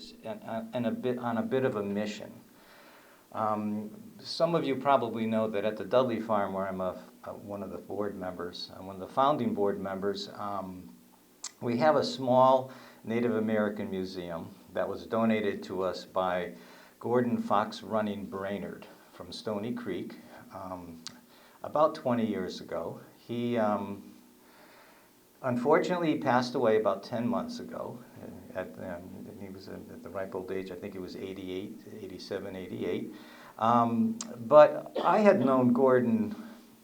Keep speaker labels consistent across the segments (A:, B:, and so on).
A: years and on a bit of a mission. Some of you probably know that at the Dudley Farm, where I'm one of the board members, one of the founding board members, we have a small Native American museum that was donated to us by Gordon Fox Running Brainerd from Stony Creek about 20 years ago. He unfortunately passed away about 10 months ago. He was at the ripe old age, I think he was 88, 87, 88. But I had known Gordon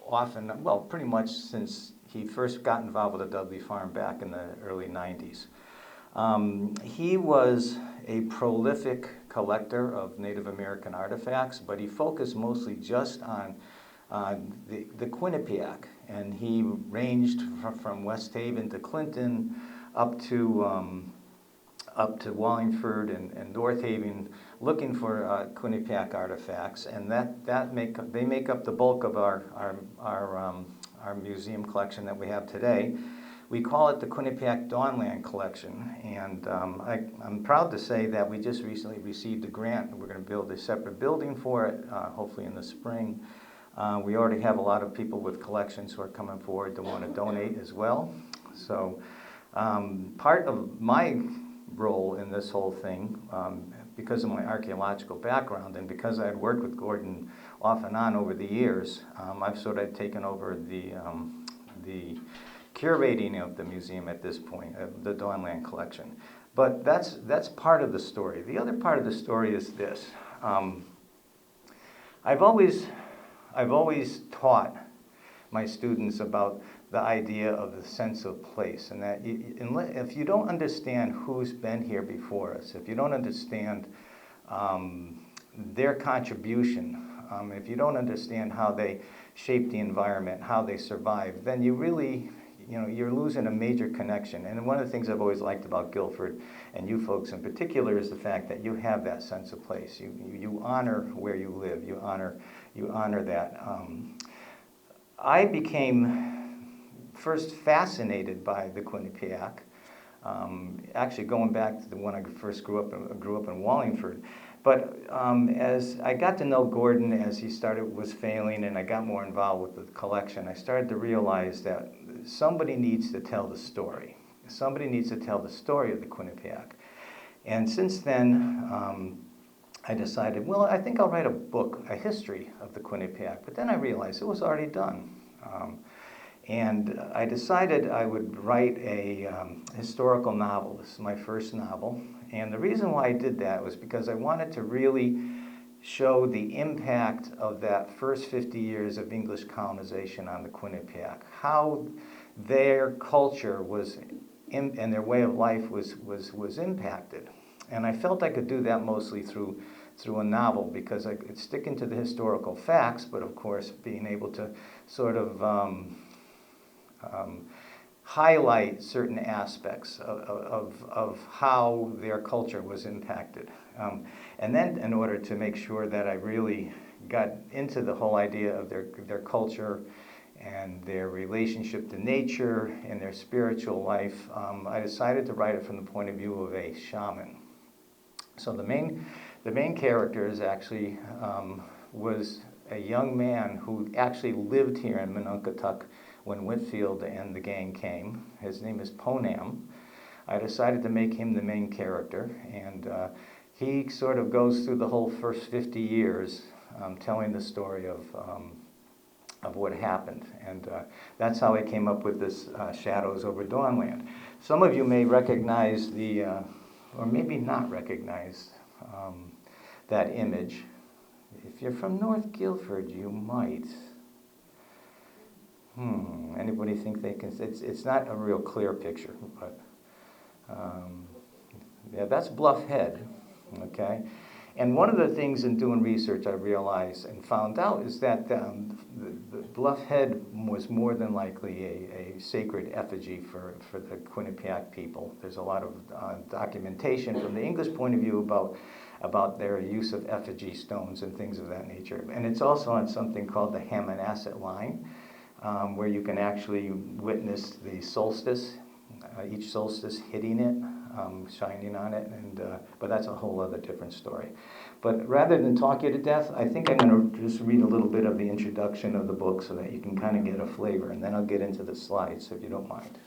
A: often, well, pretty much since he first got involved with the Dudley Farm back in the early 90s. He was a prolific collector of Native American artifacts, but he focused mostly just on the Quinnipiac, and he ranged from West Haven to Clinton up to Wallingford and North Haven, looking for Quinnipiac artifacts, and they make up the bulk of our museum collection that we have today. We call it the Quinnipiac Dawnland collection, and I'm proud to say that we just recently received a grant. We're going to build a separate building for it, hopefully in the spring. We already have a lot of people with collections who are coming forward to want to donate as well. So part of my role in this whole thing, because of my archaeological background and because I had worked with Gordon off and on over the years, I've sort of taken over the curating of the museum at this point, the Dawnland collection. But that's part of the story. The other part of the story is this. I've always taught my students about the idea of the sense of place, and that if you don't understand who's been here before us, if you don't understand their contribution, if you don't understand how they shaped the environment, how they survived, then you really, you're losing a major connection. And one of the things I've always liked about Guilford, and you folks in particular, is the fact that you have that sense of place. You honor where you live. You honor that. I became first fascinated by the Quinnipiac. Actually, going back to when I first grew up in Wallingford. But as I got to know Gordon, as he was failing, and I got more involved with the collection, I started to realize that somebody needs to tell the story. Somebody needs to tell the story of the Quinnipiac. And since then, I decided, well, I think I'll write a book, a history of the Quinnipiac. But then I realized it was already done. And I decided I would write a historical novel. This is my first novel. And the reason why I did that was because I wanted to really show the impact of that first 50 years of English colonization on the Quinnipiac, how their culture and their way of life was impacted. And I felt I could do that mostly through a novel, because it's sticking to the historical facts, but of course being able to sort of highlight certain aspects of how their culture was impacted. And then in order to make sure that I really got into the whole idea of their culture and their relationship to nature and their spiritual life, I decided to write it from the point of view of a shaman. So the main character is actually was a young man who actually lived here in Monunketuk when Whitfield and the gang came. His name is Ponam. I decided to make him the main character, and he sort of goes through the whole first 50 years telling the story of what happened. And that's how I came up with this Shadows over Dawnland. Some of you may recognize or maybe not recognize that image. If you're from North Guilford, you might. Anybody think they can? It's not a real clear picture, but yeah, that's Bluff Head, okay? And one of the things in doing research I realized and found out is that the Bluff Head was more than likely a sacred effigy for the Quinnipiac people. There's a lot of documentation from the English point of view about their use of effigy stones and things of that nature. And it's also on something called the Hammonasset Line, where you can actually witness the solstice, each solstice hitting it. shining on it, but that's a whole other different story. But rather than talk you to death, I think I'm going to just read a little bit of the introduction of the book so that you can kind of get a flavor, and then I'll get into the slides, if you don't mind.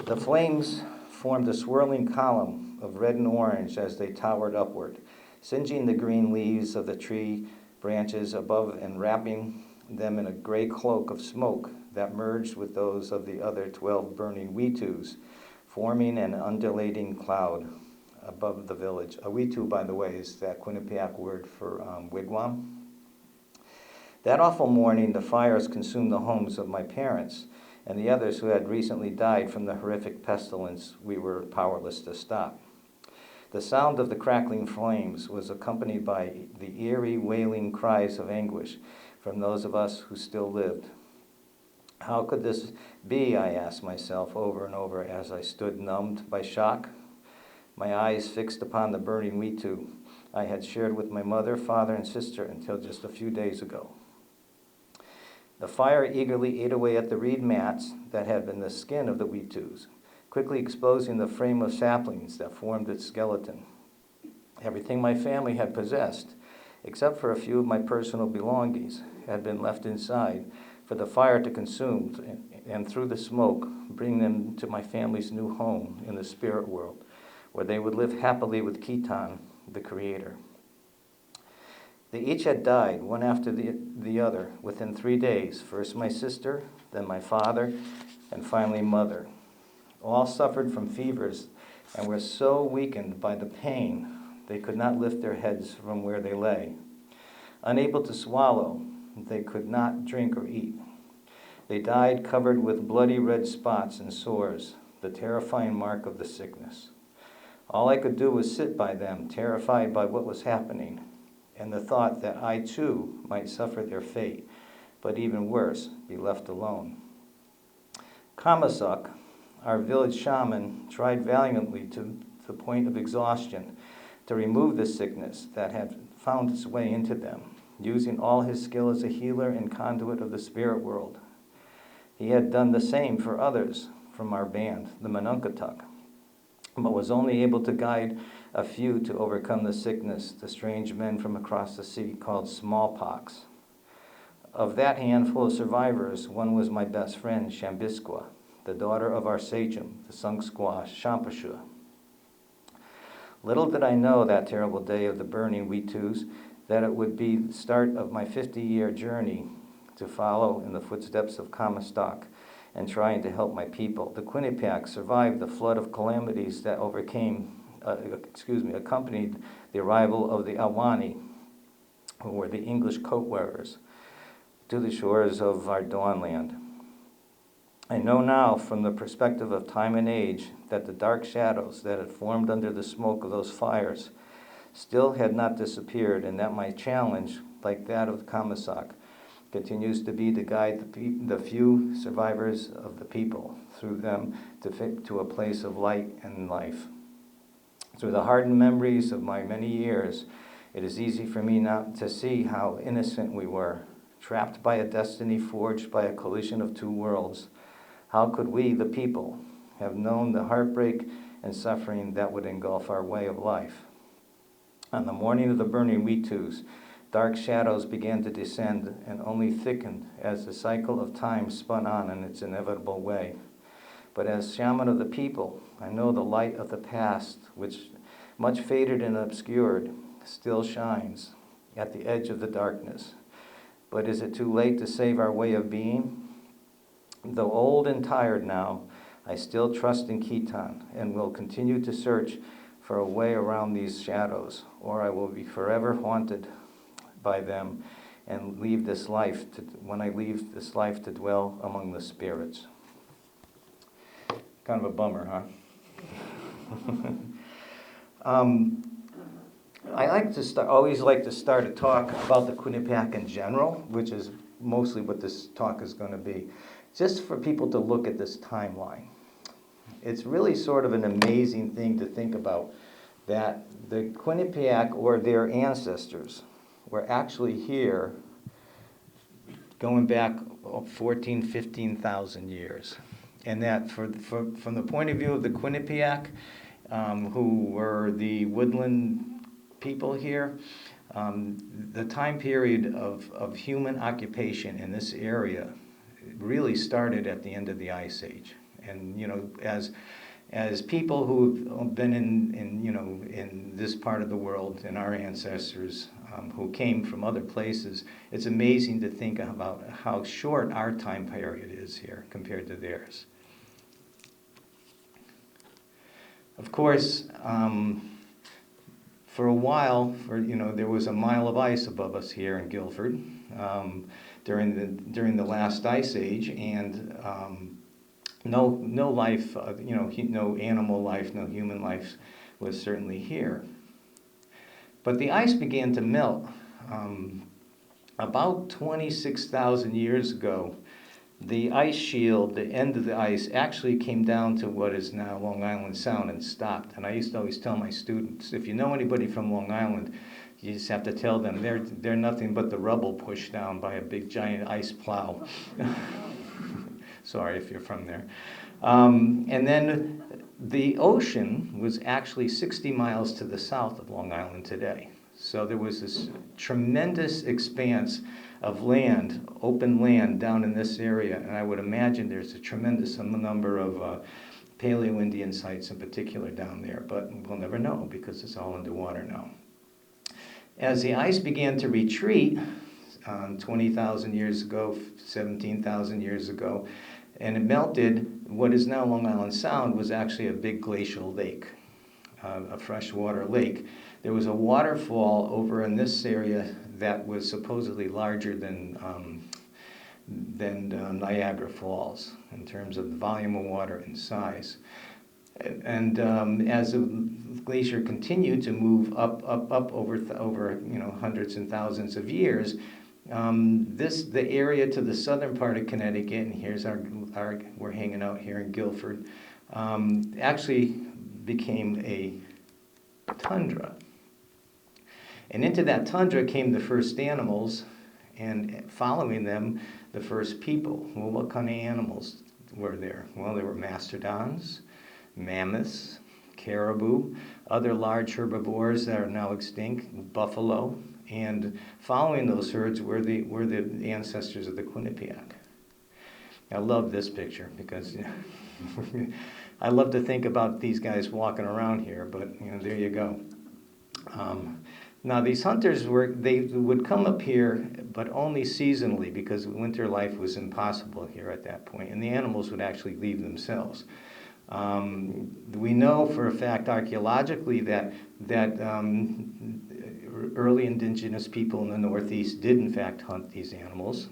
A: The flames formed a swirling column of red and orange as they towered upward, singeing the green leaves of the tree branches above and wrapping them in a gray cloak of smoke that merged with those of the other 12 burning Weetus, forming an undulating cloud above the village. A Weetu, by the way, is that Quinnipiac word for wigwam. That awful morning, the fires consumed the homes of my parents and the others who had recently died from the horrific pestilence we were powerless to stop. The sound of the crackling flames was accompanied by the eerie, wailing cries of anguish from those of us who still lived. How could this be, I asked myself over and over as I stood numbed by shock, my eyes fixed upon the burning Weetu I had shared with my mother, father, and sister until just a few days ago. The fire eagerly ate away at the reed mats that had been the skin of the Weetus, quickly exposing the frame of saplings that formed its skeleton. Everything my family had possessed, except for a few of my personal belongings, had been left inside for the fire to consume and through the smoke bring them to my family's new home in the spirit world, where they would live happily with Khitan, the Creator. They each had died, one after the other, within 3 days. First my sister, then my father, and finally mother. All suffered from fevers and were so weakened by the pain they could not lift their heads from where they lay. Unable to swallow, they could not drink or eat. They died covered with bloody red spots and sores, the terrifying mark of the sickness. All I could do was sit by them, terrified by what was happening, and the thought that I too might suffer their fate, but even worse, be left alone. Kamasuk, our village shaman, tried valiantly to the point of exhaustion to remove the sickness that had found its way into them, using all his skill as a healer and conduit of the spirit world. He had done the same for others from our band, the Manunkatuk, but was only able to guide a few to overcome the sickness the strange men from across the sea called smallpox. Of that handful of survivors, one was my best friend, Shambisqua, the daughter of our sachem, the Sungsqua Shampashua. Little did I know that terrible day of the burning Weetus that it would be the start of my 50-year journey to follow in the footsteps of Kamastok and trying to help my people. The Quinnipiac survived the flood of calamities that accompanied the arrival of the Awani, who were the English coat wearers, to the shores of our Dawnland. I know now from the perspective of time and age that the dark shadows that had formed under the smoke of those fires still had not disappeared, and that my challenge, like that of Kamasak, continues to be to guide the few survivors of the people through them to a place of light and life. Through the hardened memories of my many years, it is easy for me now to see how innocent we were, trapped by a destiny forged by a collision of two worlds. How could we, the people, have known the heartbreak and suffering that would engulf our way of life? On the morning of the burning Weetus, dark shadows began to descend and only thickened as the cycle of time spun on in its inevitable way. But as shaman of the people, I know the light of the past, which much faded and obscured, still shines at the edge of the darkness. But is it too late to save our way of being? Though old and tired now, I still trust in Khitan and will continue to search for a way around these shadows, or I will be forever haunted by them and when I leave this life to dwell among the spirits. Kind of a bummer, huh? Always like to start a talk about the Quinnipiac in general, which is mostly what this talk is going to be, just for people to look at this timeline. It's really sort of an amazing thing to think about that the Quinnipiac or their ancestors were actually here going back 14,000, 15,000 years. And that from the point of view of the Quinnipiac, who were the woodland people here, the time period of human occupation in this area really started at the end of the Ice Age. And as people who've been in this part of the world, and our ancestors who came from other places, it's amazing to think about how short our time period is here compared to theirs. Of course, for a while, there was a mile of ice above us here in Guilford during the last ice age, and no life, no animal life, no human life was certainly here. But the ice began to melt about 26,000 years ago. The ice shield, the end of the ice, actually came down to what is now Long Island Sound and stopped. And I used to always tell my students, if you know anybody from Long Island, you just have to tell them they're nothing but the rubble pushed down by a big giant ice plow. Sorry if you're from there. And then the ocean was actually 60 miles to the south of Long Island today. So there was this tremendous expanse of land, open land down in this area, and I would imagine there's a tremendous number of Paleo-Indian sites in particular down there, but we'll never know because it's all underwater now. As the ice began to retreat 20,000 years ago, 17,000 years ago, and it melted, what is now Long Island Sound was actually a big glacial lake, a freshwater lake. There was a waterfall over in this area that was supposedly larger than Niagara Falls in terms of the volume of water and size. And as the glacier continued to move up over hundreds and thousands of years, the area to the southern part of Connecticut, and here's we're hanging out here in Guilford, actually became a tundra. And into that tundra came the first animals, and following them, the first people. Well, what kind of animals were there? Well, there were mastodons, mammoths, caribou, other large herbivores that are now extinct, buffalo, and following those herds were the ancestors of the Quinnipiac. I love this picture because I love to think about these guys walking around here, but there you go. Now these hunters they would come up here, but only seasonally because winter life was impossible here at that point, and the animals would actually leave themselves. We know for a fact archaeologically that early indigenous people in the Northeast did in fact hunt these animals.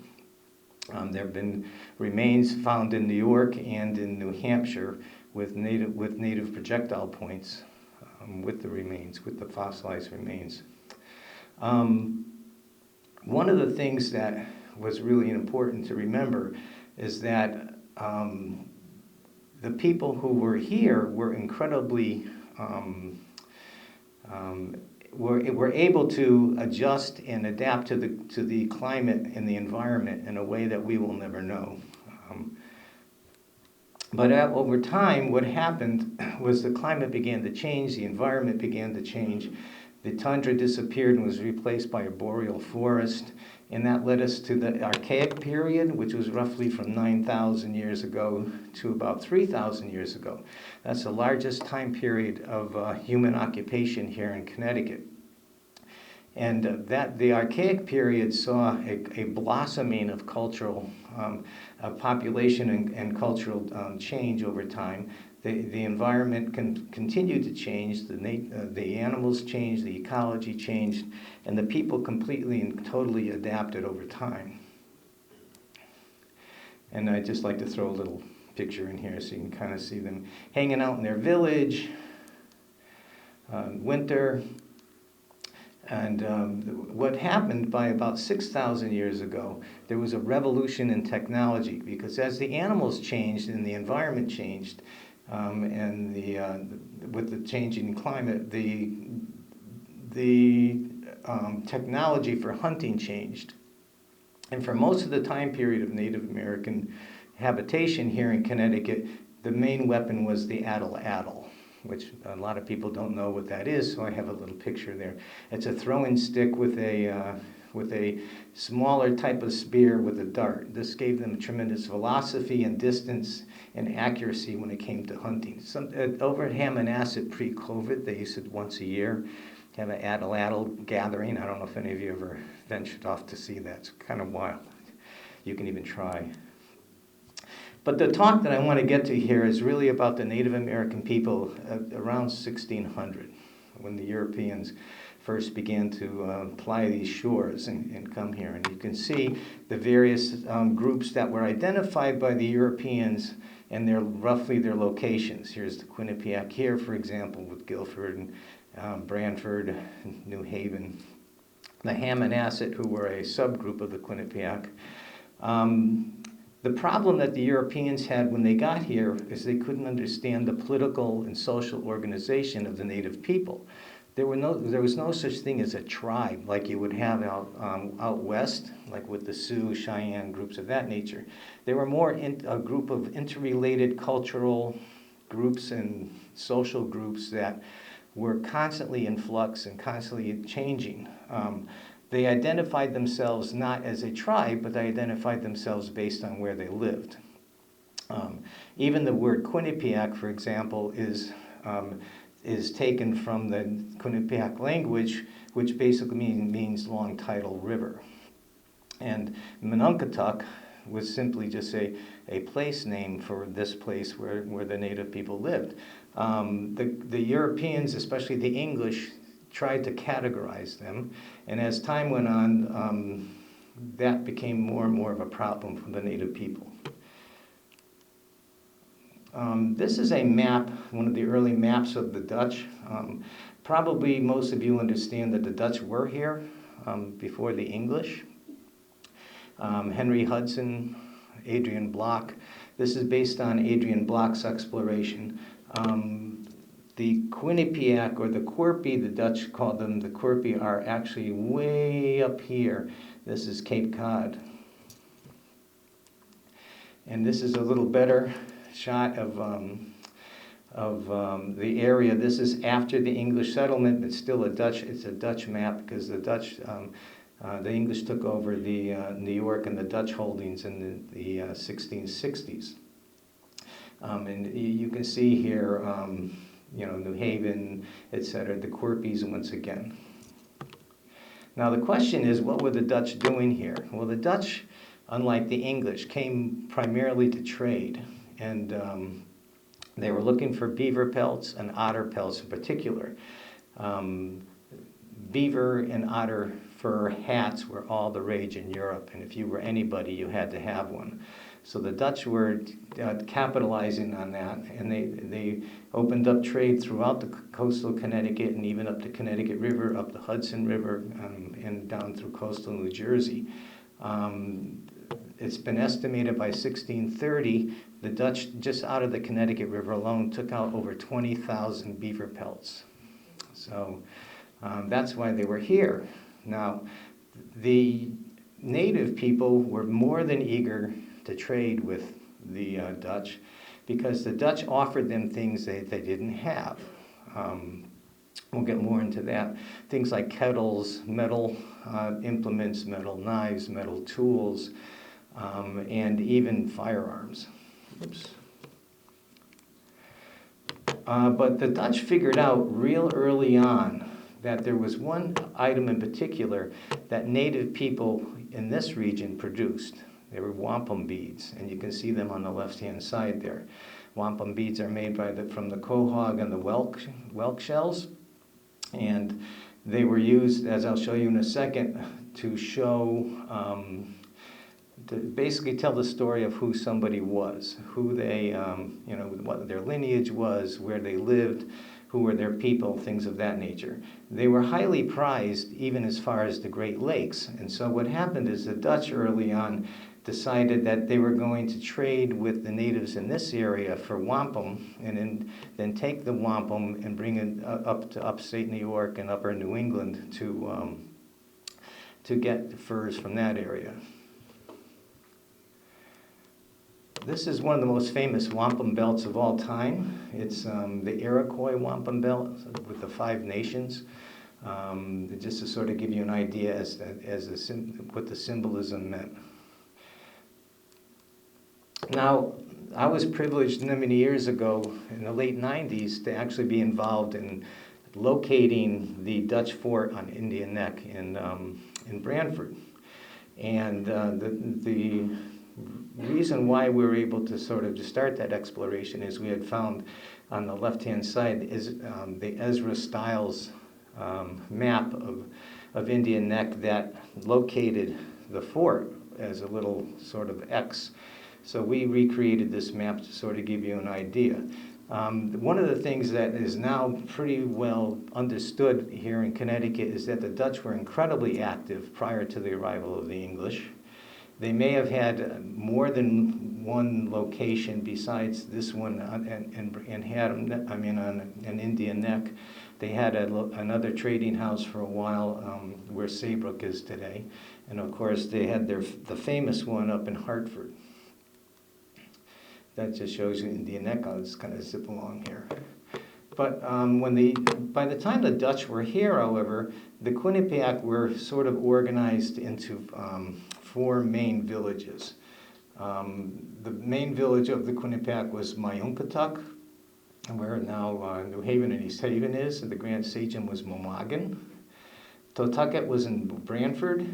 A: There have been remains found in New York and in New Hampshire with native projectile points with the remains, with the fossilized remains. One of the things that was really important to remember is that the people who were here were incredibly were able to adjust and adapt to the climate and the environment in a way that we will never know. But over time, what happened was the climate began to change, the environment began to change. The tundra disappeared and was replaced by a boreal forest, and that led us to the Archaic period, which was roughly from 9,000 years ago to about 3,000 years ago. That's the largest time period of human occupation here in Connecticut. And the Archaic period saw a blossoming of cultural population and cultural change over time. The environment continued to change, the animals changed, the ecology changed, and the people completely and totally adapted over time. And I'd just like to throw a little picture in here so you can kind of see them hanging out in their village, winter. And what happened by about 6,000 years ago, there was a revolution in technology, because as the animals changed and the environment changed, and with the changing climate, the technology for hunting changed. And for most of the time period of Native American habitation here in Connecticut, the main weapon was the addle-addle, which a lot of people don't know what that is, so I have a little picture there. It's a throwing stick with a smaller type of spear with a dart. This gave them tremendous velocity and distance and accuracy when it came to hunting. Over at Hammonasset pre-COVID, they used it once a year, have an addle-addle gathering. I don't know if any of you ever ventured off to see that. It's kind of wild. You can even try. But the talk that I want to get to here is really about the Native American people around 1600, when the Europeans first began to ply these shores and come here. And you can see the various groups that were identified by the Europeans and roughly their locations. Here's the Quinnipiac here, for example, with Guilford and Branford, New Haven. The Hammonasset, who were a subgroup of the Quinnipiac. The problem that the Europeans had when they got here is they couldn't understand the political and social organization of the native people. There was no such thing as a tribe like you would have out west, like with the Sioux, Cheyenne, groups of that nature. They were more a group of interrelated cultural groups and social groups that were constantly in flux and constantly changing. They identified themselves not as a tribe, but they identified themselves based on where they lived. Even the word Quinnipiac, for example, is taken from the Quinnipiac language, which basically means long tidal river. And Monunkatuck was simply just a place name for this place where the native people lived. The Europeans, especially the English, tried to categorize them, and as time went on, that became more and more of a problem for the native people. This is a map, one of the early maps of the Dutch. Probably most of you understand that the Dutch were here before the English. Henry Hudson, Adrian Block. This is based on Adrian Block's exploration. The Quinnipiac, or the Quirpie, the Dutch called them the Quirpie, are actually way up here. This is Cape Cod. And this is a little better shot of the area. This is after the English settlement, but still it's a Dutch map, because the English took over the New York and the Dutch holdings in the 1660s. And you can see here, New Haven, etc., the Quirpies once again. Now the question is, what were the Dutch doing here? Well, the Dutch, unlike the English, came primarily to trade, and they were looking for beaver pelts and otter pelts in particular. Beaver and otter fur hats were all the rage in Europe, and if you were anybody, you had to have one. So the Dutch were capitalizing on that, and they opened up trade throughout the coastal Connecticut and even up the Connecticut River, up the Hudson River, and down through coastal New Jersey. It's been estimated by 1630, the Dutch, just out of the Connecticut River alone, took out over 20,000 beaver pelts. So that's why they were here. Now, the native people were more than eager to trade with the Dutch, because the Dutch offered them things they didn't have. We'll get more into that. Things like kettles, metal implements, metal knives, metal tools, and even firearms. Oops. But the Dutch figured out real early on that there was one item in particular that native people in this region produced. They were wampum beads, and you can see them on the left-hand side there. Wampum beads are made from the quahog and the whelk shells, and they were used, as I'll show you in a second, to show, to basically tell the story of who somebody was, who they, what their lineage was, where they lived, who were their people, things of that nature. They were highly prized even as far as the Great Lakes, and so what happened is the Dutch early on decided that they were going to trade with the natives in this area for wampum, and then take the wampum and bring it up to upstate New York and upper New England to get furs from that area. This is one of the most famous wampum belts of all time. It's the Iroquois wampum belt with the 5 nations. Just to sort of give you an idea what the symbolism meant. Now, I was privileged many years ago, in the late 90s, to actually be involved in locating the Dutch fort on Indian Neck in Brantford. And the reason why we were able to sort of start that exploration is we had found on the left-hand side is the Ezra Stiles map of Indian Neck that located the fort as a little sort of X. So we recreated this map to sort of give you an idea. One of the things that is now pretty well understood here in Connecticut is that the Dutch were incredibly active prior to the arrival of the English. They may have had more than one location besides this one and had, I mean, on Indian Neck. They had another trading house for a while where Saybrook is today. And of course, they had the famous one up in Hartford. That just shows you Indian Neck. I'll just kind of zip along here. But by the time the Dutch were here, however, the Quinnipiac were sort of organized into 4 main villages. The main village of the Quinnipiac was Mayunkatuk, where now New Haven and East Haven is, and the Grand Sachem was Momagan. Totucket was in Brantford,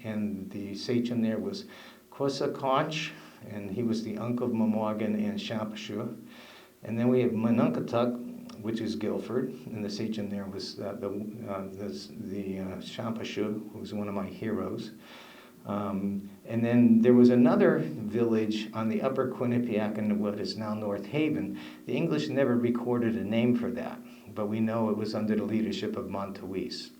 A: and the Sachem there was Quasaconch, and he was the uncle of Momagan and Champashu. And then we have Manunkatuck, which is Guilford, and the Sachem there was the Champashu, who was one of my heroes. And then there was another village on the upper Quinnipiac in what is now North Haven. The English never recorded a name for that, but we know it was under the leadership of Montouise.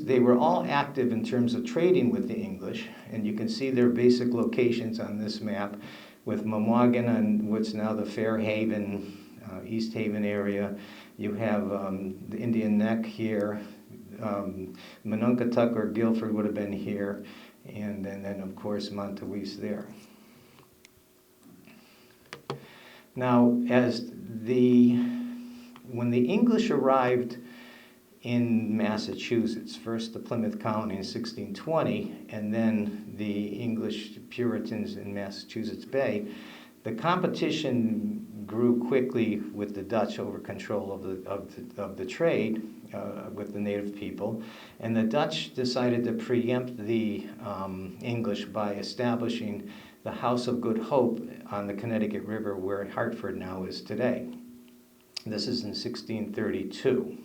A: They were all active in terms of trading with the English, and you can see their basic locations on this map, with Momagan on what's now the Fairhaven, East Haven area. You have the Indian Neck here. Manunkatuck or Guilford would have been here, and then of course Montouise there. Now, when the English arrived in Massachusetts, first the Plymouth Colony in 1620, and then the English Puritans in Massachusetts Bay, the competition grew quickly with the Dutch over control of the trade with the native people, and the Dutch decided to preempt the English by establishing the House of Good Hope on the Connecticut River, where Hartford now is today. This is in 1632.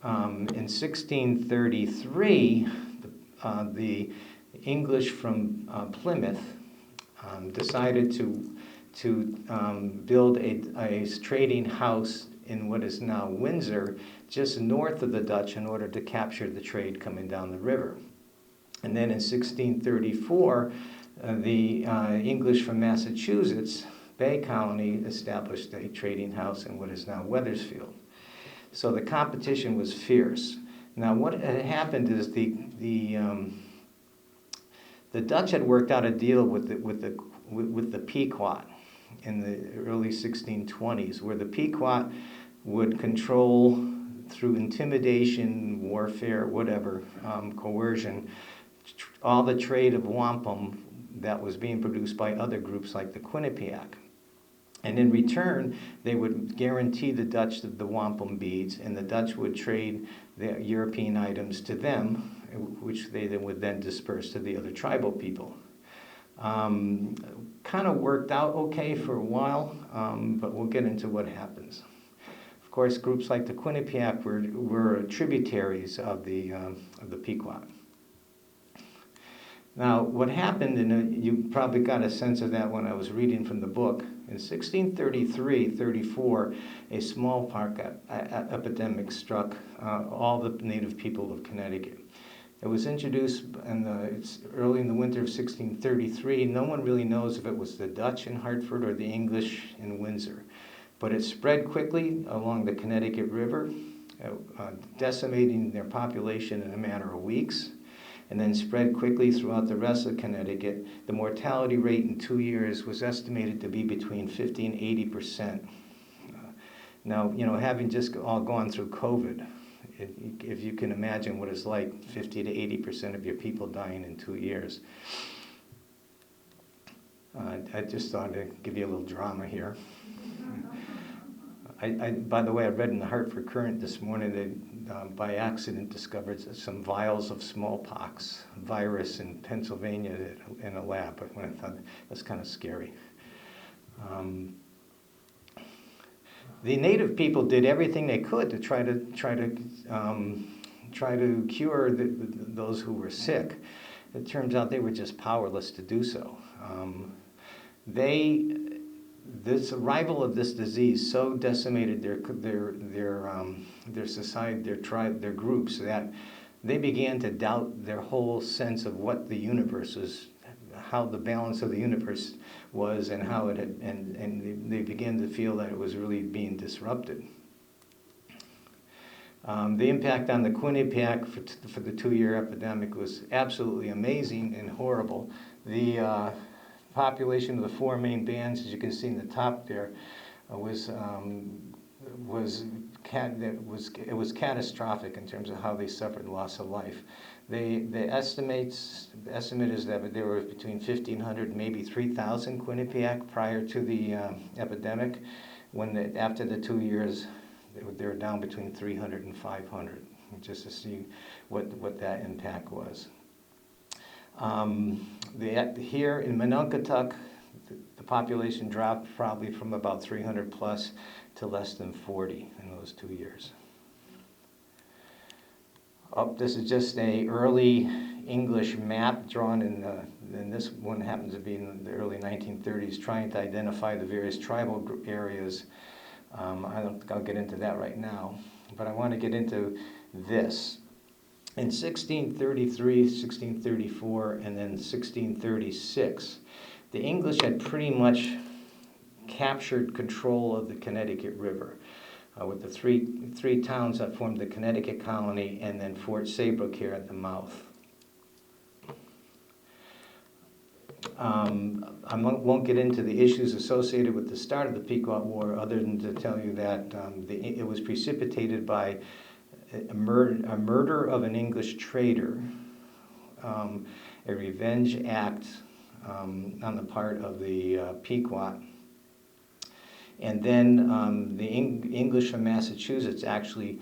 A: In 1633, the English from Plymouth decided to build a trading house in what is now Windsor, just north of the Dutch, in order to capture the trade coming down the river. And then in 1634, the English from Massachusetts Bay Colony established a trading house in what is now Wethersfield. So the competition was fierce. Now, what had happened is the Dutch had worked out a deal with the Pequot in the early 1620s, where the Pequot would control, through intimidation, warfare, whatever, coercion, all the trade of wampum that was being produced by other groups like the Quinnipiac. And in return, they would guarantee the Dutch the wampum beads, and the Dutch would trade the European items to them, which they would then disperse to the other tribal people. Kind of worked out okay for a while, but we'll get into what happens. Of course, groups like the Quinnipiac were tributaries of the Pequot. Now, what happened, and you probably got a sense of that when I was reading from the book, in 1633-34, a smallpox epidemic struck all the native people of Connecticut. It was introduced early in the winter of 1633. No one really knows if it was the Dutch in Hartford or the English in Windsor. But it spread quickly along the Connecticut River, decimating their population in a matter of weeks. and then spread quickly throughout the rest of Connecticut. The mortality rate in 2 years was estimated to be between 50 and 80%. Now, having just all gone through COVID, if you can imagine what it's like, 50 to 80% of your people dying in 2 years. I just thought I'd give you a little drama here. By the way, I read in the Hartford Courant this morning that by accident discovered some vials of smallpox virus in Pennsylvania in a lab. But when I thought that's kind of scary. The native people did everything they could to try to cure those who were sick. It turns out they were just powerless to do so. This arrival of this disease so decimated their society, their tribe, their groups, that they began to doubt their whole sense of what the universe was, how the balance of the universe was, and how it had, and they began to feel that it was really being disrupted. The impact on the Quinnipiac for the 2-year epidemic was absolutely amazing and horrible. The population of the 4 main bands, as you can see in the top there, was catastrophic in terms of how they suffered loss of life. The estimate is that there were between 1,500 and maybe 3,000 Quinnipiac prior to the epidemic. After the 2 years, they were down between 300 and 500, just to see what that impact was. Here in Mononkatuk, the population dropped probably from about 300 plus to less than 40 in those 2 years. This is just an early English map drawn and this one happens to be in the early 1930s, trying to identify the various tribal areas. I don't think I'll get into that right now, but I want to get into this. In 1633, 1634, and then 1636, the English had pretty much captured control of the Connecticut River with the three towns that formed the Connecticut colony and then Fort Saybrook here at the mouth. I won't get into the issues associated with the start of the Pequot War other than to tell you that it was precipitated by a murder of an English trader, a revenge act on the part of the Pequot. And then the English from Massachusetts actually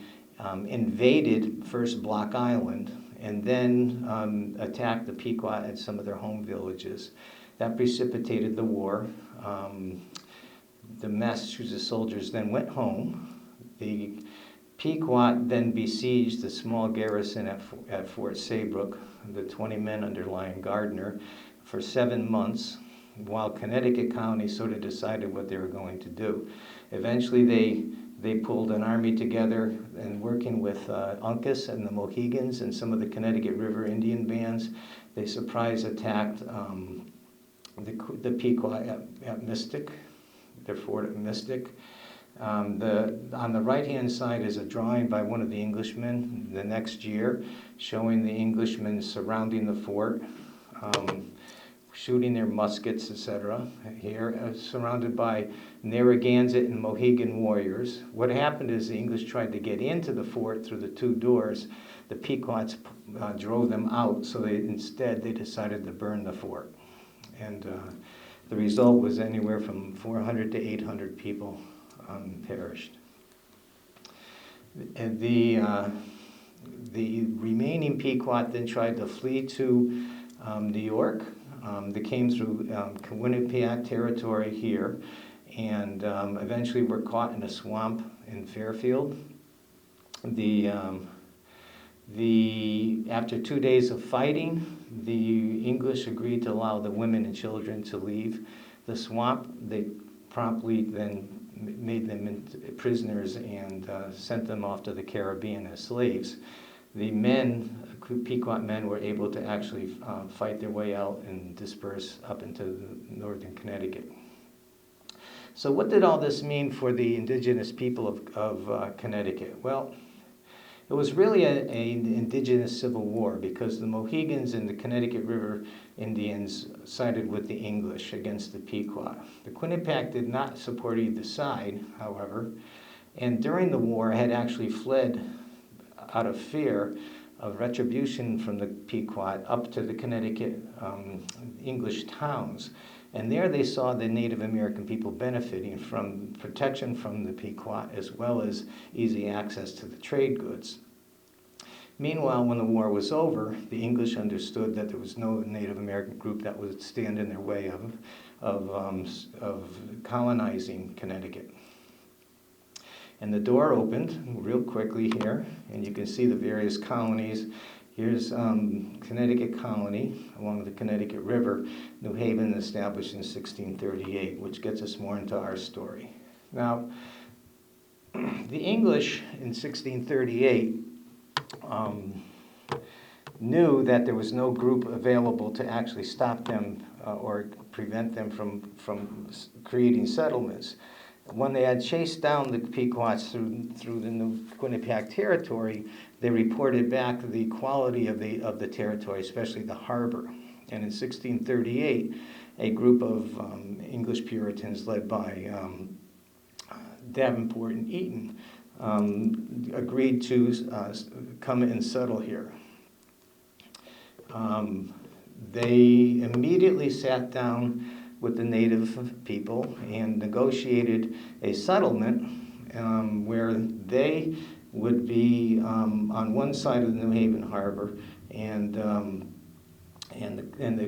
A: invaded first Block Island and then attacked the Pequot at some of their home villages. That precipitated the war. The Massachusetts soldiers then went home. The Pequot then besieged the small garrison at Fort Saybrook, the 20 men under Lion Gardner, for 7 months, while Connecticut County sort of decided what they were going to do. Eventually, they pulled an army together and working with Uncas and the Mohegans and some of the Connecticut River Indian bands, they surprise attacked the Pequot at Mystic, their fort at Mystic. On the right-hand side is a drawing by one of the Englishmen the next year, showing the Englishmen surrounding the fort, shooting their muskets, etc. Here, surrounded by Narragansett and Mohegan warriors. What happened is the English tried to get into the fort through the 2 doors. The Pequots drove them out, so instead they decided to burn the fort. And the result was anywhere from 400 to 800 people perished. And the remaining Pequot then tried to flee to New York. They came through Quinnipiac territory here, and eventually were caught in a swamp in Fairfield. After 2 days of fighting, the English agreed to allow the women and children to leave the swamp. They promptly then made them prisoners and sent them off to the Caribbean as slaves. The Pequot men were able to actually fight their way out and disperse up into northern Connecticut. So what did all this mean for the indigenous people of Connecticut? Well, It was really an indigenous civil war because the Mohegans and the Connecticut River Indians sided with the English against the Pequot. The Quinnipiac did not support either side, however, and during the war had actually fled out of fear of retribution from the Pequot up to the Connecticut English towns. And there they saw the Native American people benefiting from protection from the Pequot as well as easy access to the trade goods. Meanwhile, when the war was over, the English understood that there was no Native American group that would stand in their way of colonizing Connecticut. And the door opened real quickly here, and you can see the various colonies. Here's Connecticut Colony along the Connecticut River, New Haven, established in 1638, which gets us more into our story. Now, the English in 1638 knew that there was no group available to actually stop them or prevent them from creating settlements. When they had chased down the Pequots through the New Quinnipiac territory, they reported back the quality of the territory, especially the harbor. And in 1638, a group of English Puritans led by Davenport and Eaton agreed to come and settle here. They immediately sat down with the native people and negotiated a settlement where they would be on one side of the New Haven harbor and the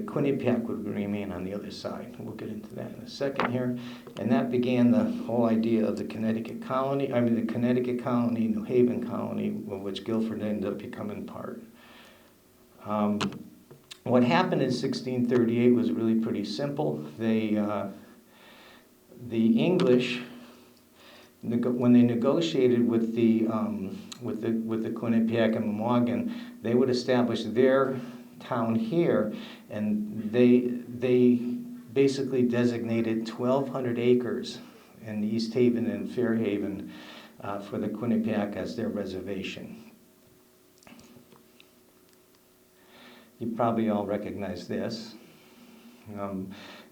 A: Quinnipiac would remain on the other side. We'll get into that in a second here. And that began the whole idea of the Connecticut colony, the Connecticut colony, New Haven colony, of which Guilford ended up becoming part. What happened in 1638 was really pretty simple. The English, when they negotiated with the Quinnipiac and Mamagon, they would establish their town here, and they basically designated 1,200 acres in East Haven and Fairhaven for the Quinnipiac as their reservation. You probably all recognize this.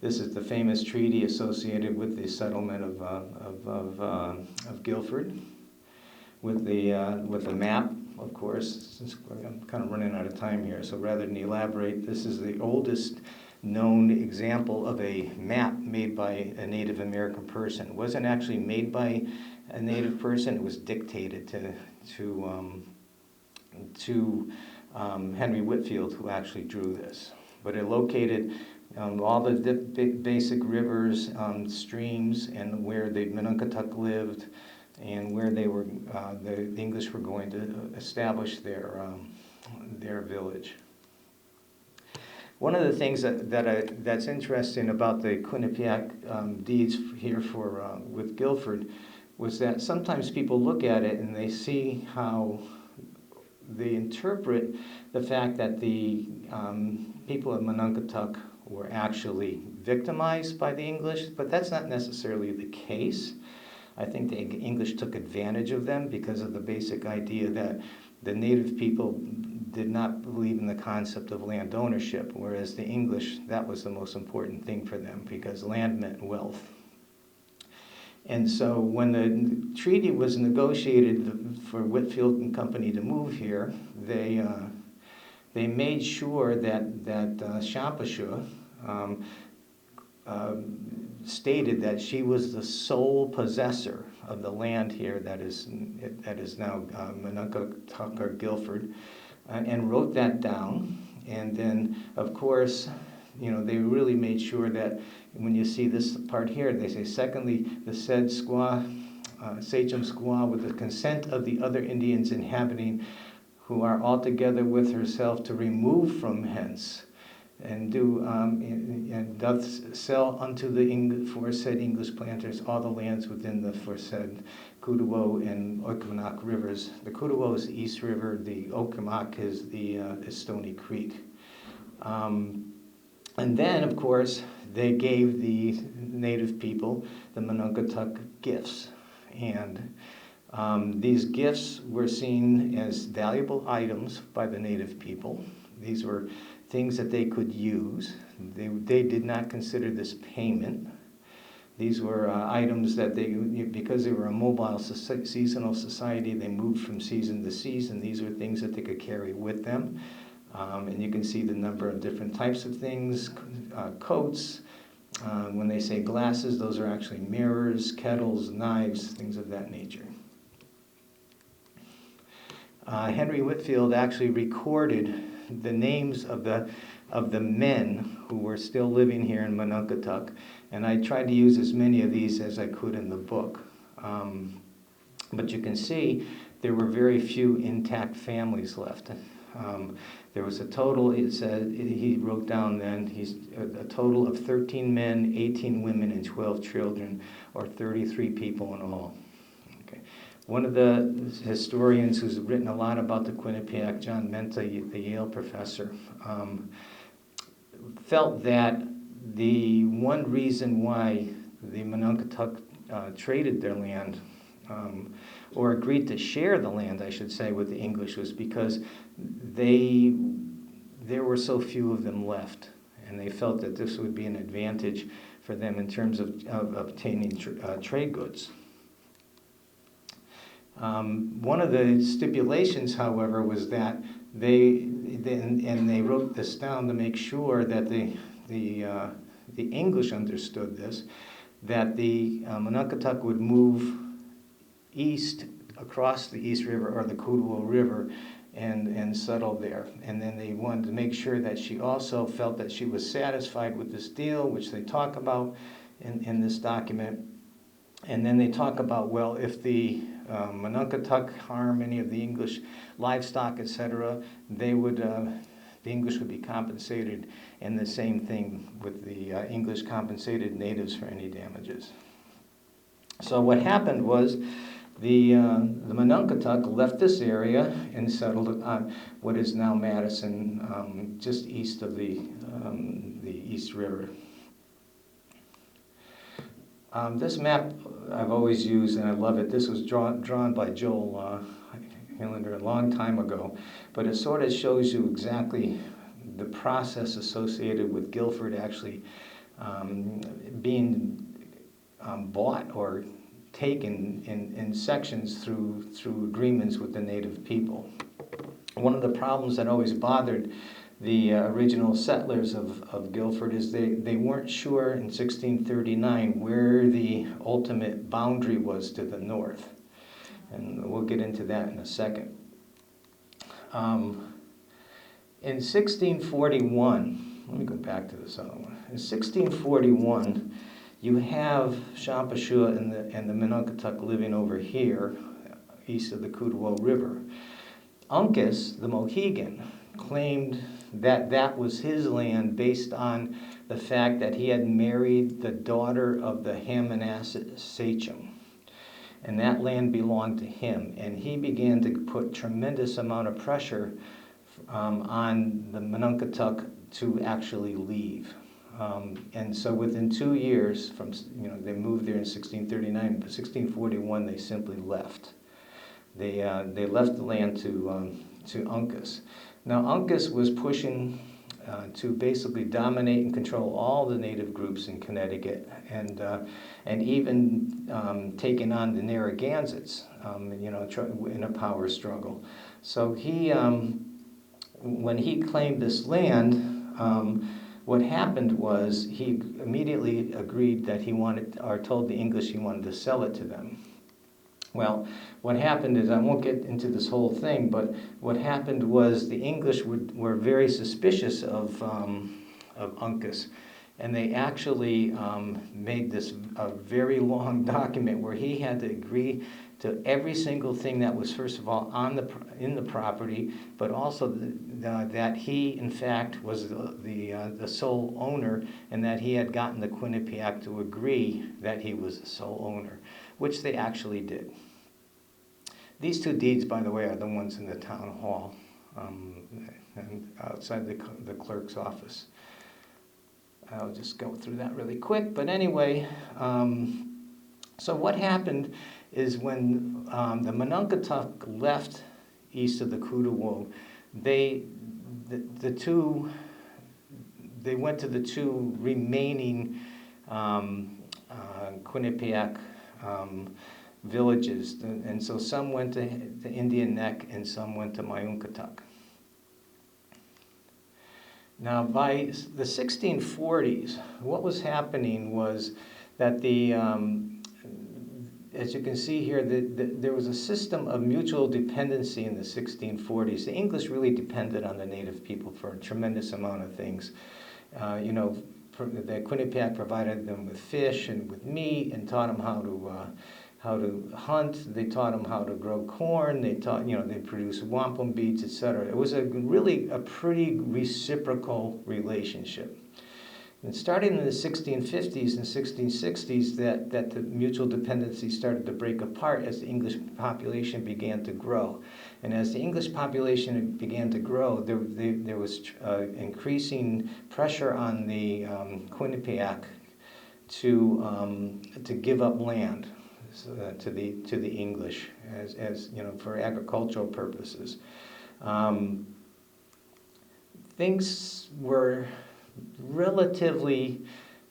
A: This is the famous treaty associated with the settlement of Guilford, with the map, of course. Since I'm kind of running out of time here, so rather than elaborate, this is the oldest known example of a map made by a Native American person. It wasn't actually made by a Native person; it was dictated to Henry Whitfield, who actually drew this. But it located all the basic rivers, streams, and where the Mononcatuck lived, and where they were, the English were going to establish their village. One of the things that's interesting about the Quinnipiac deeds here with Guilford was that sometimes people look at it and they see how they interpret the fact that the people of Mononcatuck were actually victimized by the English, but that's not necessarily the case. I think the English took advantage of them because of the basic idea that the native people did not believe in the concept of land ownership, whereas the English, that was the most important thing for them because land meant wealth. And so when the treaty was negotiated for Whitfield and Company to move here, they made sure that Champasua stated that she was the sole possessor of the land here that is now Mononcatuck or Guilford, and wrote that down. And then, of course, they really made sure that when you see this part here, they say, secondly, the said squaw, Sachem squaw, with the consent of the other Indians inhabiting, who are altogether with herself to remove from hence, and doth sell unto the foresaid English planters all the lands within the foresaid Kutuwo and Okemok rivers. The Kutuwo is the East River, the Okemok is Stony Creek. And then, of course, they gave the native people, the Mononcatuck, gifts. And These gifts were seen as valuable items by the native people. These were things that they could use. They did not consider this payment. These were items that because they were a mobile seasonal society, they moved from season to season. These were things that they could carry with them. And you can see the number of different types of things, coats. When they say glasses, those are actually mirrors, kettles, knives, things of that nature. Henry Whitfield actually recorded the names of the men who were still living here in Monunkatuck, and I tried to use as many of these as I could in the book. But you can see there were very few intact families left. There was a total, it said, he wrote down then, he's a total of 13 men, 18 women, and 12 children, or 33 people in all. Okay. One of the historians who's written a lot about the Quinnipiac, John Menta, the Yale professor, felt that the one reason why the Monunkatuck traded their land, or agreed to share the land, I should say, with the English, was because there were so few of them left, and they felt that this would be an advantage for them in terms of obtaining trade goods. One of the stipulations, however, was that they wrote this down to make sure that the English understood this, that the Monunkatuck would move east across the East River or the Kootenai River and settle there. And then they wanted to make sure that she also felt that she was satisfied with this deal, which they talk about in this document. And then they talk about, well, if the Monunkatuck harm any of the English livestock, etc., the English would be compensated, and the same thing with the English compensated natives for any damages. So what happened was the Monunkatuck left this area and settled on what is now Madison, just east of the East River. This map I've always used, and I love it. This was drawn by Joel Helander a long time ago, but it sort of shows you exactly the process associated with Guilford actually being bought or taken in sections through agreements with the native people. One of the problems that always bothered the original settlers of Guilford is they weren't sure in 1639 where the ultimate boundary was to the north. And we'll get into that in a second. In 1641, let me go back to this other one. In 1641, you have Champashua and the Monunkatuck living over here, east of the Kootenai River. Uncas, the Mohegan, claimed that that was his land based on the fact that he had married the daughter of the Hammonasset sachem. And that land belonged to him. And he began to put tremendous amount of pressure on the Monunkatuck to actually leave. And so within 2 years, they moved there in 1639, but 1641 they simply left. They left the land to Uncas. Now Uncas was pushing to basically dominate and control all the native groups in Connecticut, and even taking on the Narragansetts, in a power struggle. So he, when he claimed this land, what happened was he immediately agreed that he wanted, or told the English he wanted to sell it to them. Well, what happened is, I won't get into this whole thing, but what happened was the English were very suspicious of Uncas, and they actually made this a very long document where he had to agree to every single thing that was, first of all, in the property, but also that he, in fact, was the sole owner, and that he had gotten the Quinnipiac to agree that he was the sole owner, which they actually did. These two deeds, by the way, are the ones in the town hall and outside the clerk's office. I'll just go through that really quick. But anyway, so what happened is when the Mononcatuck left east of the Kudawong, they went to the two remaining Quinnipiac villages, and so some went to Indian Neck and some went to Mayunkatuck. Now, by the 1640s, what was happening was that as you can see here, there was a system of mutual dependency in the 1640s. The English really depended on the native people for a tremendous amount of things. The Quinnipiac provided them with fish and with meat and taught them how to hunt. They taught them how to grow corn. They taught, they produced wampum beads, etc. It was really a pretty reciprocal relationship. And starting in the 1650s and 1660s, that the mutual dependency started to break apart as the English population began to grow. And as the English population began to grow, there was increasing pressure on the Quinnipiac to give up land to the English as for agricultural purposes. Things were relatively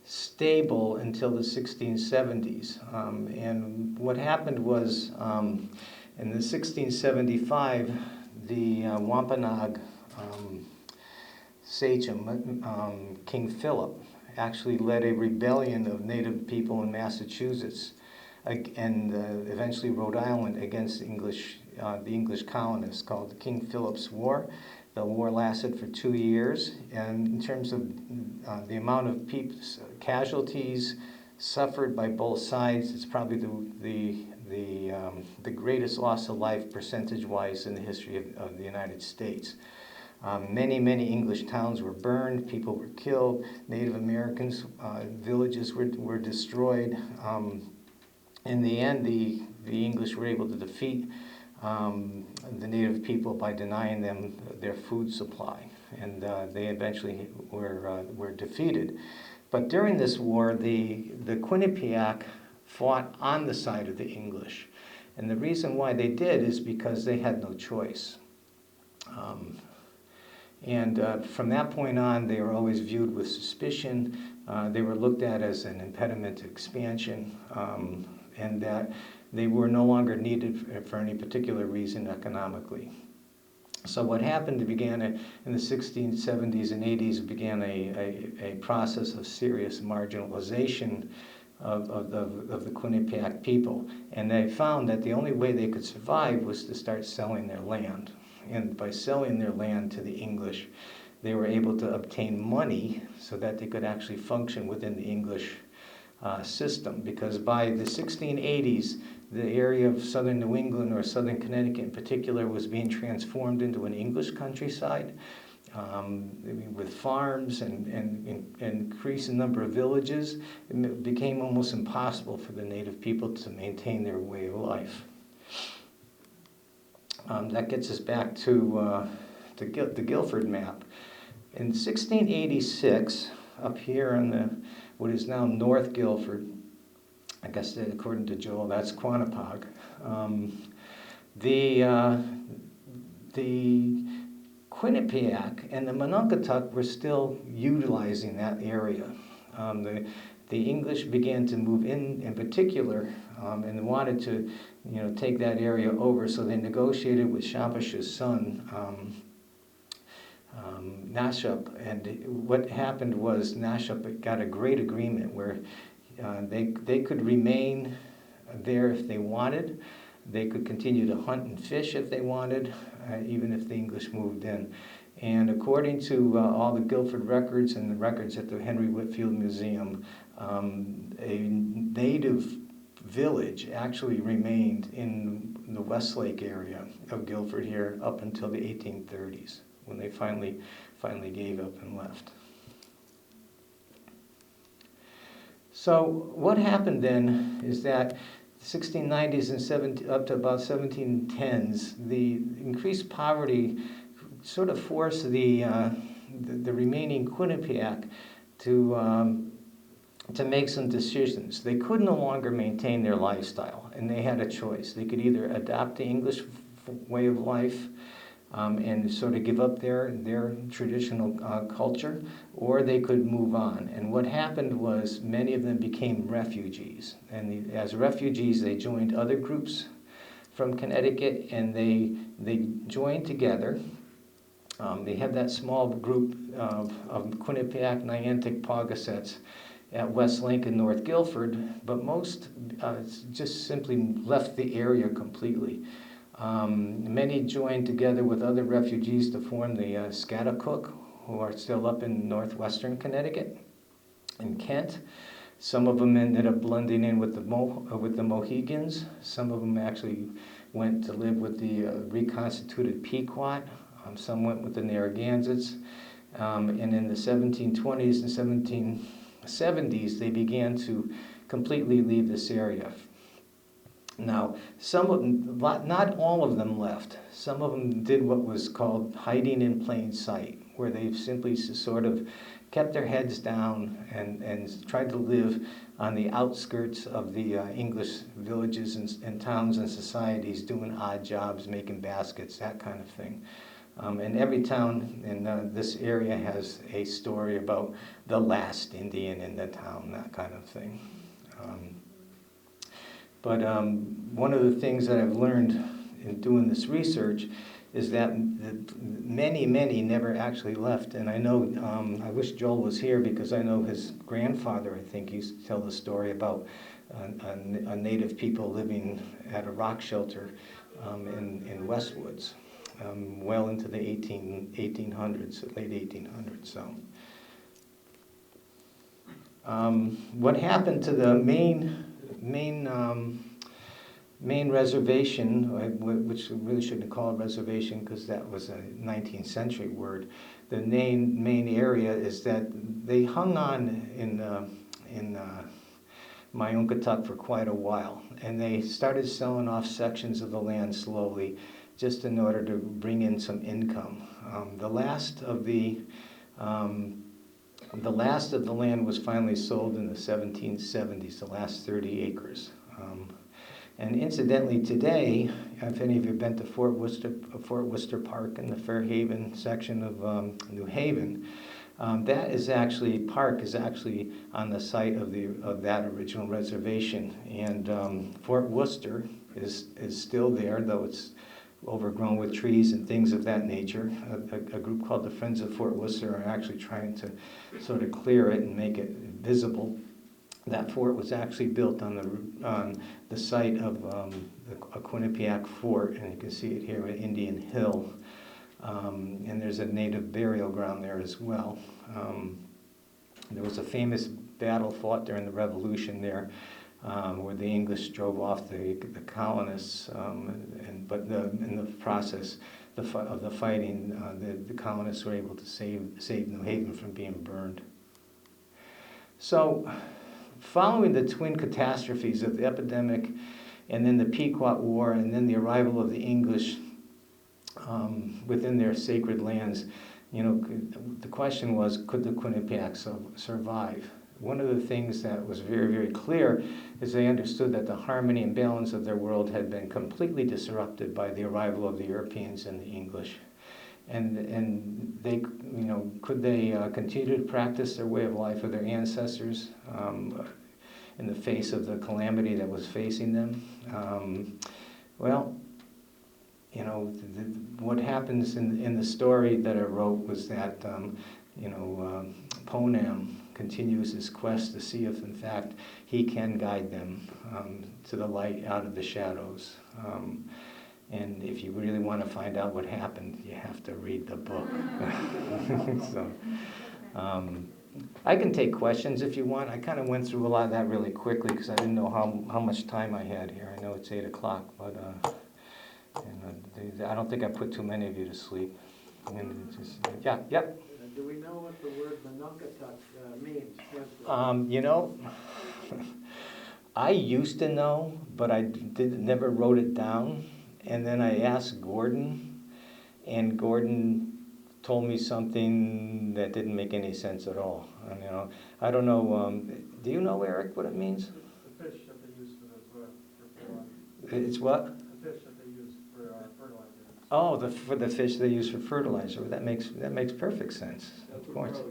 A: stable until the 1670s. And what happened was in the 1675, the Wampanoag sachem, King Philip, actually led a rebellion of native people in Massachusetts and eventually Rhode Island against the English colonists, called the King Philip's War. The war lasted for 2 years, and in terms of the amount of casualties suffered by both sides, it's probably the greatest loss of life percentage-wise in the history of the United States. Many English towns were burned, people were killed, Native Americans, villages were destroyed. In the end, the English were able to defeat the native people by denying them their food supply, and they eventually were defeated. But during this war, the Quinnipiac fought on the side of the English, and the reason why they did is because they had no choice. From that point on, they were always viewed with suspicion. They were looked at as an impediment to expansion, and that they were no longer needed for any particular reason economically. So what happened began in the 1670s and 80s, began a process of serious marginalization of the Quinnipiac people. And they found that the only way they could survive was to start selling their land. And by selling their land to the English, they were able to obtain money so that they could actually function within the English system, because by the 1680s, the area of southern New England, or southern Connecticut in particular, was being transformed into an English countryside with farms and increasing number of villages. It became almost impossible for the native people to maintain their way of life. That gets us back to the Guilford map. In 1686, up here on what is now North Guilford, I guess according to Joel, that's Quannapoag. The Quinnipiac and the Mononcatuck were still utilizing that area. The English began to move in particular, and wanted to, take that area over. So they negotiated with Shapash's son, Nashup, and what happened was Nashup got a great agreement where they could remain there if they wanted. They could continue to hunt and fish if they wanted, even if the English moved in. And according to all the Guilford records and the records at the Henry Whitfield Museum, a native village actually remained in the Westlake area of Guilford here up until the 1830s, when they finally gave up and left. So what happened then is that 1690s and up to about 1710s, the increased poverty sort of forced the remaining Quinnipiac to to make some decisions. They could no longer maintain their lifestyle, and they had a choice. They could either adopt the English way of life and sort of give up their traditional culture, or they could move on. And what happened was many of them became refugees. And as refugees, they joined other groups from Connecticut, and they joined together. They had that small group of Quinnipiac, Niantic, Pogasets at West Lincoln, North Guilford, but most just simply left the area completely. Many joined together with other refugees to form the Schaghticoke, who are still up in northwestern Connecticut and Kent. Some of them ended up blending in with the Mohegans. Some of them actually went to live with the reconstituted Pequot. Some went with the Narragansetts. And in the 1720s and 1770s, they began to completely leave this area. Now, some of them, not all of them left. Some of them did what was called hiding in plain sight, where they simply sort of kept their heads down and tried to live on the outskirts of the English villages and towns and societies, doing odd jobs, making baskets, that kind of thing. And every town in this area has a story about the last Indian in the town, that kind of thing. But one of the things that I've learned in doing this research is that many never actually left. And I know, I wish Joel was here, because I know his grandfather, I think, used to tell the story about a native people living at a rock shelter in Westwoods, well into the 1800s, late 1800s. So, what happened to the main reservation, which really shouldn't call it reservation because that was a 19th century word. The main area is that they hung on in Myunkatuk for quite a while, and they started selling off sections of the land slowly, just in order to bring in some income. The last of the land was finally sold in the 1770s, the last 30 acres. And incidentally, today, if any of you have been to Fort Worcester Park in the Fairhaven section of New Haven, that is actually on the site of that original reservation. And Fort Worcester is still there, though it's overgrown with trees and things of that nature. A group called the Friends of Fort Worcester are actually trying to sort of clear it and make it visible. That fort was actually built on the site of a Quinnipiac fort, and you can see it here at Indian Hill. And there's a native burial ground there as well. There was a famous battle fought during the Revolution there, where the English drove off the colonists, but in the process of the fighting, the colonists were able to save New Haven from being burned. So, following the twin catastrophes of the epidemic, and then the Pequot War, and then the arrival of the English within their sacred lands, the question was, could the Quinnipiacs survive? One of the things that was very clear is they understood that the harmony and balance of their world had been completely disrupted by the arrival of the Europeans and the English. And they, could they continue to practice their way of life of their ancestors in the face of the calamity that was facing them? What happens in the story that I wrote was that, Ponam continues his quest to see if, in fact, he can guide them to the light out of the shadows. And if you really want to find out what happened, you have to read the book. So, I can take questions if you want. I kind of went through a lot of that really quickly because I didn't know how much time I had here. I know it's 8 o'clock, but I don't think I put too many of you to sleep. Yeah.
B: Do we know what the word Myunkatuk means?
A: I used to know, but I never wrote it down. And then I asked Gordon, and Gordon told me something that didn't make any sense at all. I don't know. Do you know, Eric, what it means?
B: The fish that they use for fertilizer.
A: It's what?
B: The fish that they use for fertilizer.
A: Oh, for the fish they use for fertilizer. That makes perfect sense. Of course.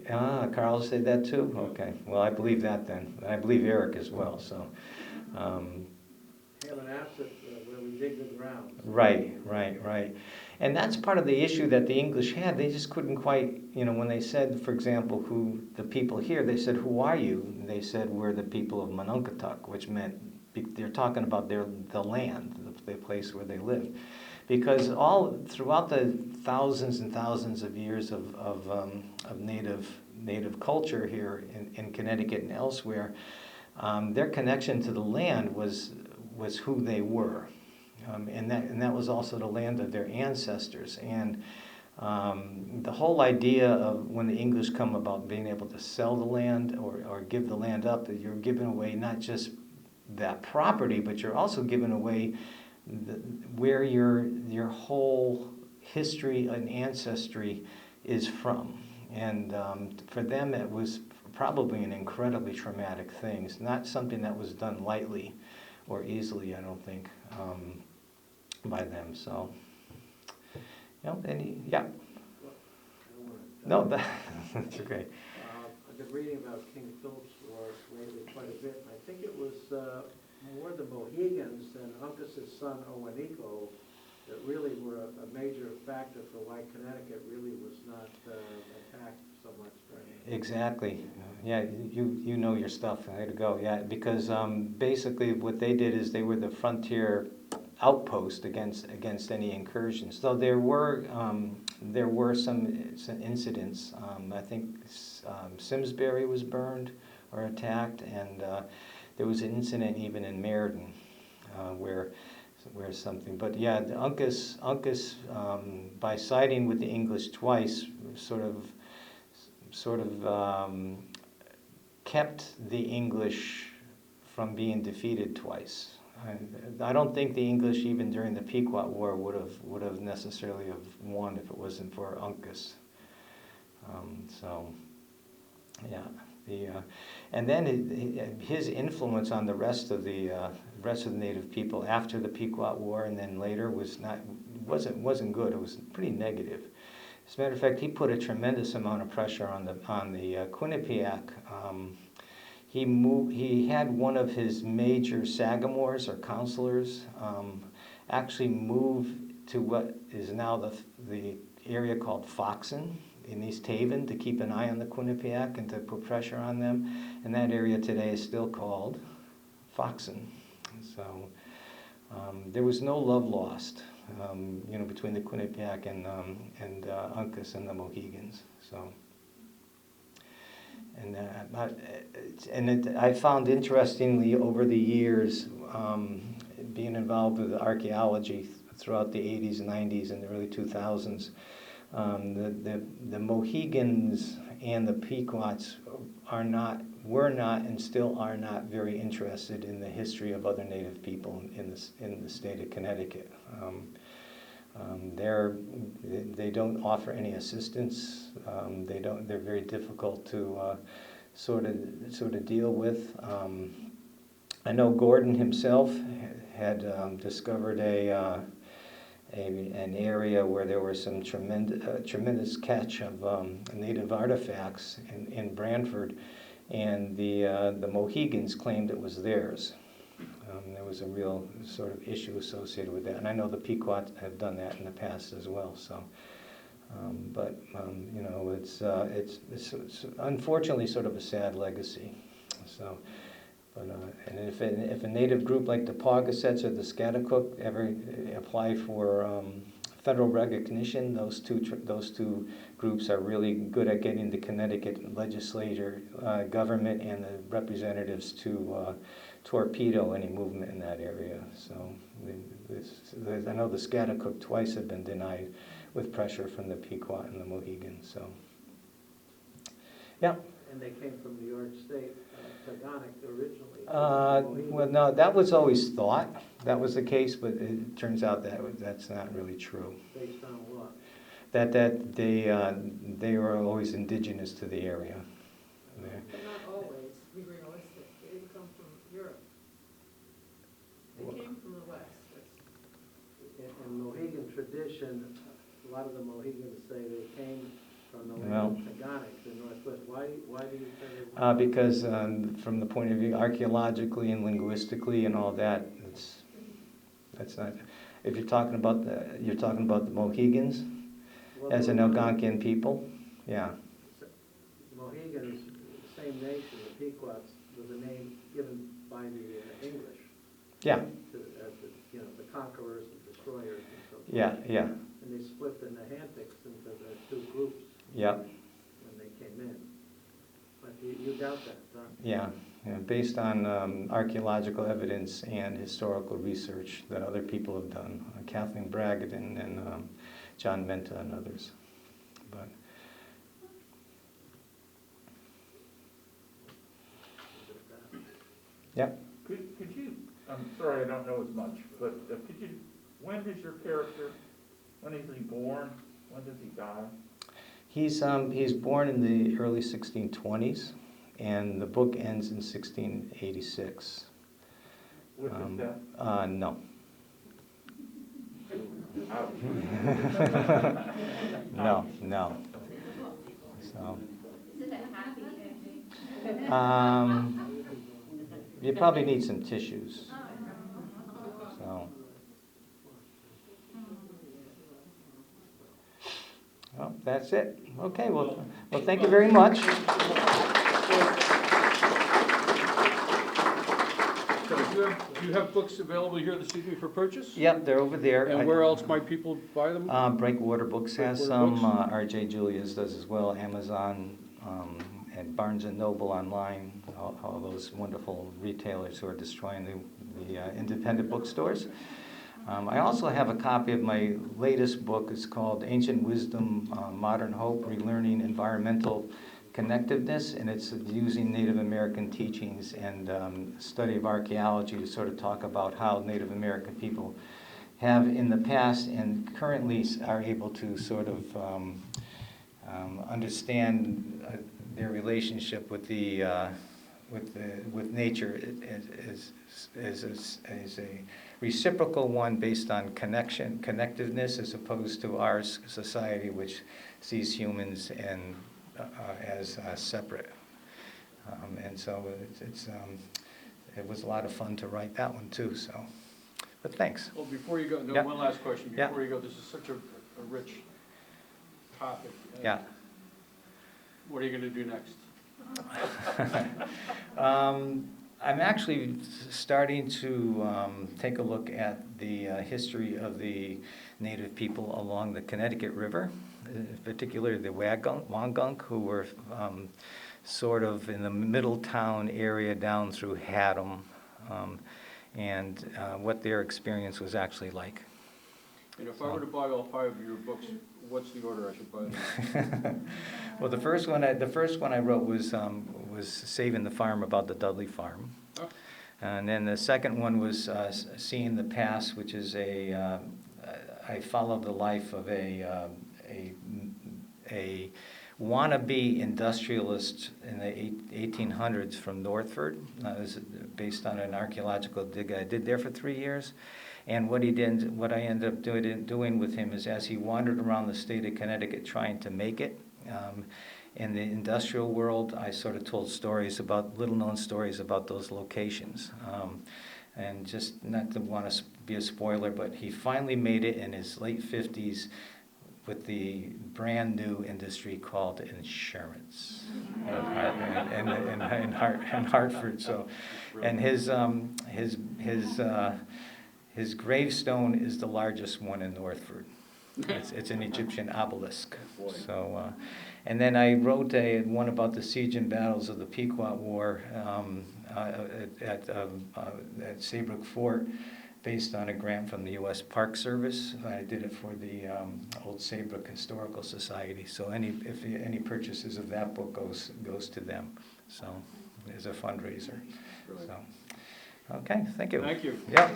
A: Ah, Carl said that too? Okay. Well, I believe that then. I believe Eric as well, so.
B: Have an asset where we dig the ground.
A: Right. And that's part of the issue that the English had. They just couldn't quite, when they said, for example, who the people here, they said, "Who are you?" And they said, "We're the people of Monunkatuck," which meant they're talking about the land, the place where they lived. Because all throughout the thousands and thousands of years of native culture here in Connecticut and elsewhere, their connection to the land was who they were, and that was also the land of their ancestors. And the whole idea of when the English come about being able to sell the land or give the land up, that you're giving away not just that property, but you're also giving away where your whole history and ancestry is from. And for them, it was probably an incredibly traumatic thing. It's not something that was done lightly or easily, I don't think, by them. So, yeah. No, that's okay.
B: I've been reading about King Philip's Wars lately quite a bit, and I think it was more the Mohegans than Uncas's son Owenico that really were a major factor for why Connecticut really was not attacked so much during it.
A: Exactly. Yeah, you know your stuff. Way to go. Yeah, because basically what they did is they were the frontier outpost against any incursions. Though there were some incidents. I think Simsbury was burned or attacked, and there was an incident even in Meriden where something. But yeah, the Uncas by siding with the English twice, sort of kept the English from being defeated twice. I don't think the English, even during the Pequot War, would have necessarily have won if it wasn't for Uncas. So, yeah. And then his influence on the rest of the native people after the Pequot War and then later wasn't good. It was pretty negative. As a matter of fact, he put a tremendous amount of pressure on the Quinnipiac. He had one of his major sagamores or counselors actually move to what is now the area called Foxen in East Haven to keep an eye on the Quinnipiac and to put pressure on them. And that area today is still called Foxen. So there was no love lost, between the Quinnipiac and Uncas and the Mohegans. So. And I found interestingly over the years, being involved with archaeology throughout the 80s, 90s, and the early 2000s, the Mohegans and the Pequots were not, and still are not very interested in the history of other Native people in the state of Connecticut. They don't offer any assistance. They're very difficult to sort of deal with. I know Gordon himself had discovered an area where there were some tremendous catch of native artifacts in Branford, and the Mohegans claimed it was theirs. There was a real sort of issue associated with that, and I know the Pequot have done that in the past as well. So, it's unfortunately sort of a sad legacy. So, and if a native group like the Paugussets or the Schaghticoke ever apply for federal recognition, those two groups are really good at getting the Connecticut legislature, government, and the representatives to torpedo any movement in that area. So I know the Schaghticoke twice have been denied with pressure from the Pequot and the Mohegan. So, yeah.
B: And they came from New York State, Togonic originally.
A: Well, no, that was always thought that was the case, but it turns out that's not really true.
B: Based on what?
A: That they were always indigenous to the area.
B: But not always. tradition, a lot of the Mohegans say they came from the land
A: Well,
B: of Taganik, the Northwest. Why do you say they?
A: because from the point of view archaeologically and linguistically and all that, that's not. If you're talking about the Mohegans
B: Well,
A: as an
B: the
A: Algonquian people, yeah,
B: Mohegans, the same nation, the Pequots, was a name given by the English.
A: yeah,
B: As the conquerors and destroyers and so forth.
A: yeah, yeah,
B: And they split the Nahantics into the two groups
A: yeah,
B: when they came in. But you doubt that, huh?
A: yeah. Based on archaeological evidence and historical research that other people have done, Kathleen Bragdon and John Menta and others. But yeah.
C: Could you, I'm sorry I don't know as much, but could you, when does your character, when is he born, when does he die?
A: He's born in the early 1620s, and the book ends in 1686.
C: With his death?
A: No.
C: Ouch.
A: No. So,
D: Is it a happy ending?
A: you probably need some tissues. So, well, that's it. Okay, well, thank you very much.
E: So do you have books available here this evening for purchase?
A: Yep, they're over there.
E: And where else might people buy them?
A: Breakwater Books has
E: Breakwater
A: some,
E: Books.
A: R.J. Julia's does as well, Amazon, and Barnes & Noble online, all those wonderful retailers who are destroying the independent bookstores. I also have a copy of my latest book. It's called Ancient Wisdom, Modern Hope, Relearning Environmental Connectiveness, and it's using Native American teachings and study of archaeology to sort of talk about how Native American people have in the past and currently are able to sort of understand their relationship with with nature as a reciprocal one based on connectiveness, as opposed to our society, which sees humans and as separate. And so it was a lot of fun to write that one too. So, but thanks.
E: Well, before you go,
A: Yeah.
E: one last question.
A: Yeah.
E: Before you go, this is such a rich topic.
A: Yeah.
E: What are you going to do next?
A: I'm actually starting to take a look at the history of the native people along the Connecticut River, particularly the Wangunk, who were sort of in the Middletown area down through Haddam, and what their experience was actually like.
E: And if I were to buy all 5 of your books, what's the order I should buy them?
A: Well, the first one I wrote was Saving the Farm, about the Dudley Farm.
E: Oh.
A: And then the second one was Seeing the Past, which is I followed the life of a wannabe industrialist in the 1800s from Northford. It was based on an archaeological dig I did there for 3 years. And what I ended up doing with him is, as he wandered around the state of Connecticut trying to make it, in the industrial world, I sort of told little-known stories about those locations. And just not to want to be a spoiler, but he finally made it in his late 50s with the brand new industry called insurance in Hartford. So, and his gravestone is the largest one in Northford. It's an Egyptian obelisk. So, and then I wrote one about the siege and battles of the Pequot War at Saybrook Fort, based on a grant from the U.S. Park Service. I did it for the Old Saybrook Historical Society. So any purchases of that book goes to them. So as a fundraiser. So, okay, thank you.
E: Thank you.
A: Yep.